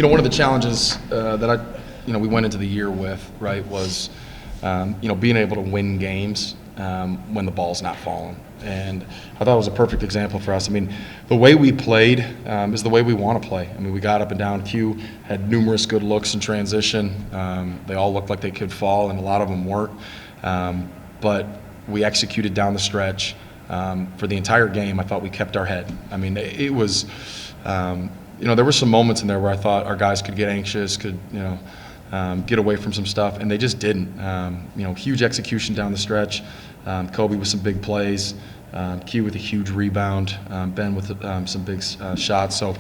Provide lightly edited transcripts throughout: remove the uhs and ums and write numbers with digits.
One of the challenges that we went into the year with, right, was, being able to win games when the ball's not falling. And I thought it was a perfect example for us. I mean, the way we played is the way we want to play. I mean, we got up and down. Q had numerous good looks in transition. They all looked like they could fall, and a lot of them weren't. But we executed down the stretch. For the entire game, I thought we kept our head. I mean, it was, there were some moments in there where I thought our guys could get anxious, could, get away from some stuff, and they just didn't. Huge execution down the stretch. Kobe with some big plays, Q with a huge rebound, Ben with some big shots. So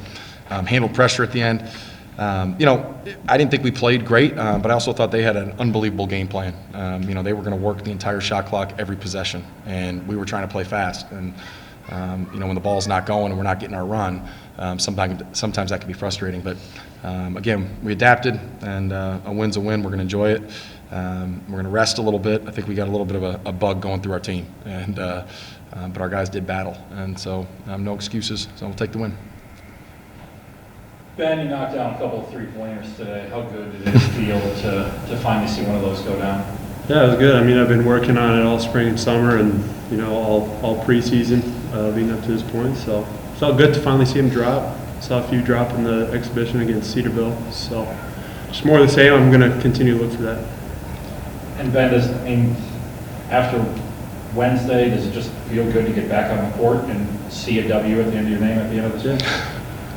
handled pressure at the end. I didn't think we played great, but I also thought they had an unbelievable game plan. They were going to work the entire shot clock every possession, and we were trying to play fast. And when the ball's not going and we're not getting our run, sometimes that can be frustrating. But again, we adapted, and a win's a win. We're going to enjoy it. We're going to rest a little bit. I think we got a little bit of a bug going through our team, and but our guys did battle, and so no excuses. So we'll take the win. Ben, you knocked down a couple of three-pointers today. How good did it feel to finally see one of those go down? Yeah, it was good. I mean, I've been working on it all spring and summer, and all preseason leading up to this point. So it's all good to finally see him drop. Saw a few drop in the exhibition against Cedarville. So just more of the same. I'm going to continue to look for that. And Ben, after Wednesday, does it just feel good to get back on the court and see a W at the end of your name at the end of the season?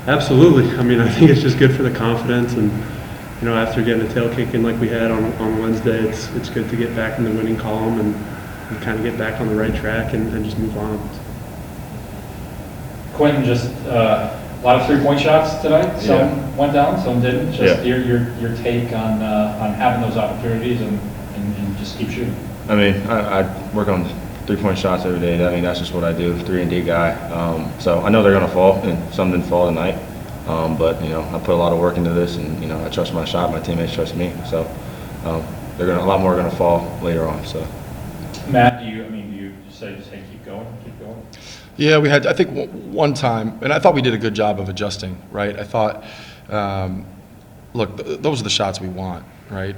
Absolutely. I mean, I think it's just good for the confidence, and after getting a tail kicking like we had on Wednesday, it's good to get back in the winning column and kind of get back on the right track and just move on. Quentin, just a lot of three-point shots tonight. Some went down, some didn't. Just your take on having those opportunities and just keep shooting. I mean, I work on three-point shots every day. I mean, that's just what I do, 3-and-D guy. So I know they're going to fall, and some didn't fall tonight. But I put a lot of work into this, and I trust my shot. My teammates trust me. So a lot more are going to fall later on. So, Matt, do you say keep going? Yeah, we had, I think, one time, and I thought we did a good job of adjusting. Right, I thought, look, those are the shots we want. Right,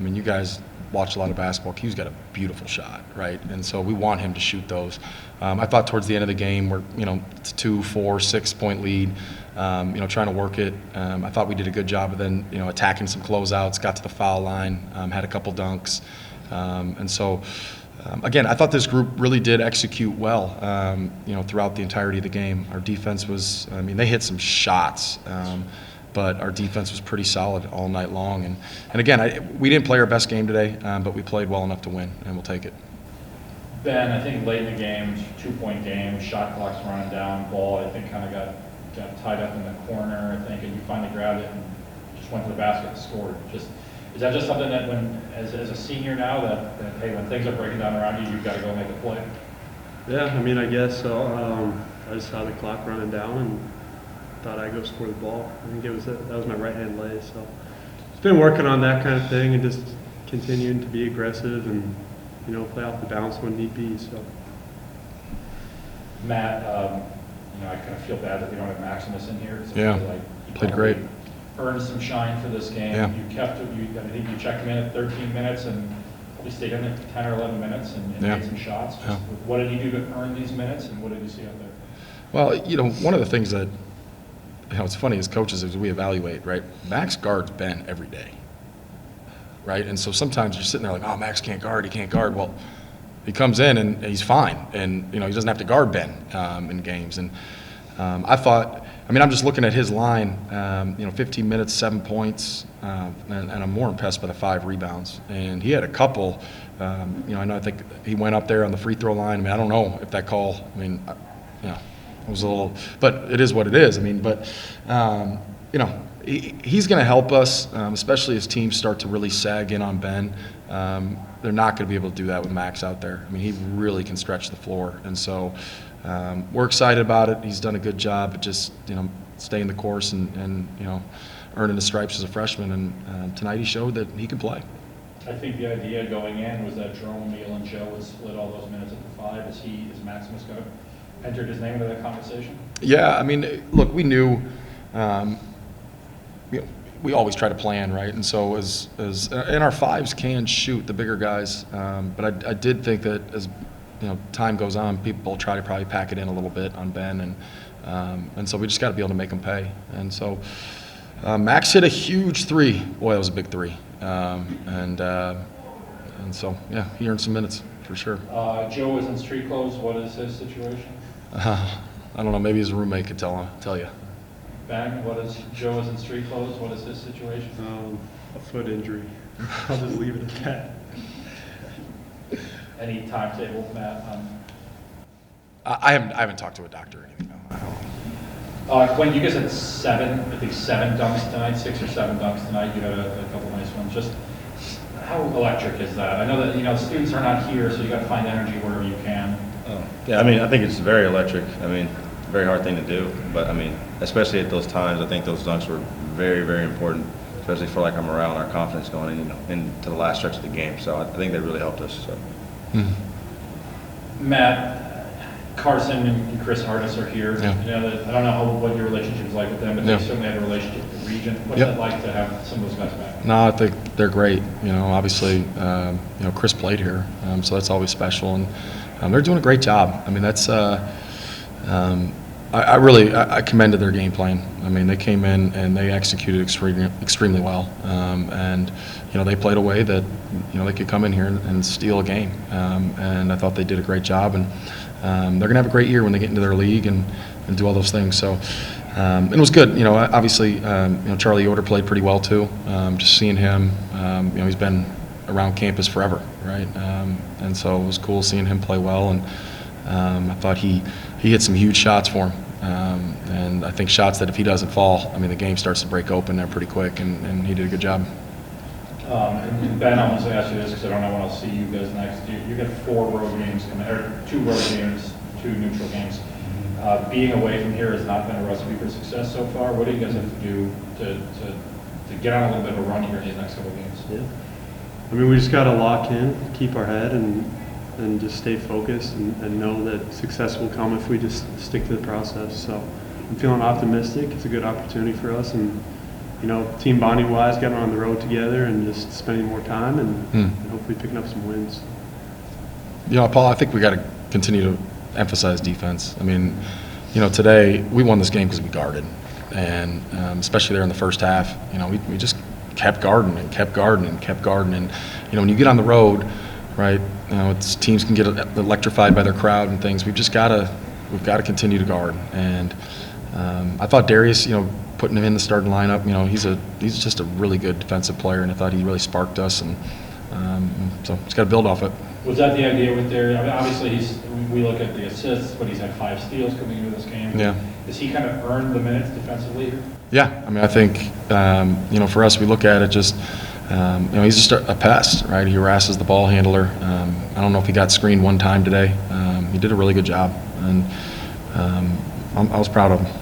you guys watched a lot of basketball. Q's got a beautiful shot, right? And so we want him to shoot those. I thought towards the end of the game, we're it's 2, 4, 6 point lead, trying to work it. I thought we did a good job of then attacking some closeouts, got to the foul line, had a couple dunks, and so again, I thought this group really did execute well, throughout the entirety of the game. Our defense was, they hit some shots. But our defense was pretty solid all night long. And again, we didn't play our best game today, but we played well enough to win, and we'll take it. Ben, I think late in the game, 2-point game, shot clock's running down, ball I think kind of got tied up in the corner, I think, and you finally grabbed it and just went to the basket and scored. Is that just something that as a senior now, that hey, when things are breaking down around you, you've got to go make a play? Yeah, I guess so. I just saw the clock running down and thought I'd go score the ball. I think that was my right-hand lay. So just been working on that kind of thing and just continuing to be aggressive and play off the bounce when need be. So Matt, I kind of feel bad that we don't have Maximus in here. Yeah, played great. Earned some shine for this game. Yeah. I think you checked him in at 13 minutes and probably stayed in at 10 or 11 minutes and made some shots. What did he do to earn these minutes, and what did you see out there? Well, one of the things that it's funny as coaches is we evaluate, right? Max guards Ben every day, right? And so sometimes you're sitting there like, oh, Max can't guard, he can't guard. Well, he comes in and he's fine, and he doesn't have to guard Ben in games. And I thought, I'm just looking at his line, 15 minutes, 7 points, and I'm more impressed by the 5 rebounds. And he had a couple, I think he went up there on the free throw line. I don't know if that call, it was a little, but it is what it is. He's going to help us, especially as teams start to really sag in on Ben. They're not going to be able to do that with Max out there. He really can stretch the floor, and so we're excited about it. He's done a good job at just staying the course and earning the stripes as a freshman. And tonight he showed that he can play. I think the idea going in was that Jerome, O'Neal, and Joe would split all those minutes at the 5. Is Maximus going to entered his name into that conversation? Yeah, look, we knew, we always try to plan, right? And so and our fives can shoot, the bigger guys, but I did think that as time goes on, people try to probably pack it in a little bit on Ben, and so we just got to be able to make them pay. And so Max hit a huge three. Boy, that was a big three. And so yeah, he earned some minutes for sure. Joe is in street clothes. What is his situation? I don't know. Maybe his roommate could tell you. Ben, Joe is in street clothes. What is his situation? A foot injury. I'll just leave it at that. Any timetable, Matt? I haven't talked to a doctor or anything. No. I don't. When you guys had seven dunks tonight, 6 or 7 dunks tonight, you had a couple nice ones. Just how electric is that? I know that students are not here, so you got to find energy wherever you can. Yeah, I mean, I think it's very electric. I mean, very hard thing to do, but I mean, especially at those times, I think those dunks were very, very important, especially for like our morale and our confidence going into the last stretch of the game. So I think they really helped us. So. Matt, Carson and Chris Hardis are here. Yeah. I don't know what your relationship is like with them, but they certainly had a relationship with the region. What's Yep. it like to have some of those guys back? No, I think they're great. Obviously, Chris played here, so that's always special, and they're doing a great job. I mean, that's I really commended their game plan. I mean, they came in and they executed extremely well, and they played a way that they could come in here and steal a game, and I thought they did a great job, and they're gonna have a great year when they get into their league and do all those things. So. And it was good, obviously, Charlie Yoder played pretty well too. Just seeing him, he's been around campus forever, right? And so it was cool seeing him play well, and I thought he hit some huge shots for him. And I think shots that if he doesn't fall, I mean, the game starts to break open there pretty quick, and he did a good job. And Ben, I want to ask you this because I don't know when I'll see you guys next. You got 4 road games coming, or 2 road games, 2 neutral games. Being away from here has not been a recipe for success so far. What do you guys have to do to get on a little bit of a run here in these next couple of games? Yeah. I mean, we just got to lock in, keep our head, and just stay focused and know that success will come if we just stick to the process. So I'm feeling optimistic. It's a good opportunity for us, and team bonding wise, getting on the road together and just spending more time and hopefully picking up some wins. Paul, I think we got to continue to emphasize defense. I mean, today we won this game because we guarded, and especially there in the first half, we just kept guarding and kept guarding and kept guarding. And when you get on the road, right, teams can get electrified by their crowd and things. We've got to continue to guard. And I thought Darius, putting him in the starting lineup, he's just a really good defensive player, and I thought he really sparked us, and so just got to build off it. Was that the idea with Darius? I mean, obviously we look at the assists, but he's had 5 steals coming into this game. Yeah. Does he kind of earn the minutes defensively here? Yeah, I mean, I think for us, we look at it just he's just a pest, right? He harasses the ball handler. I don't know if he got screened one time today. He did a really good job, and I was proud of him.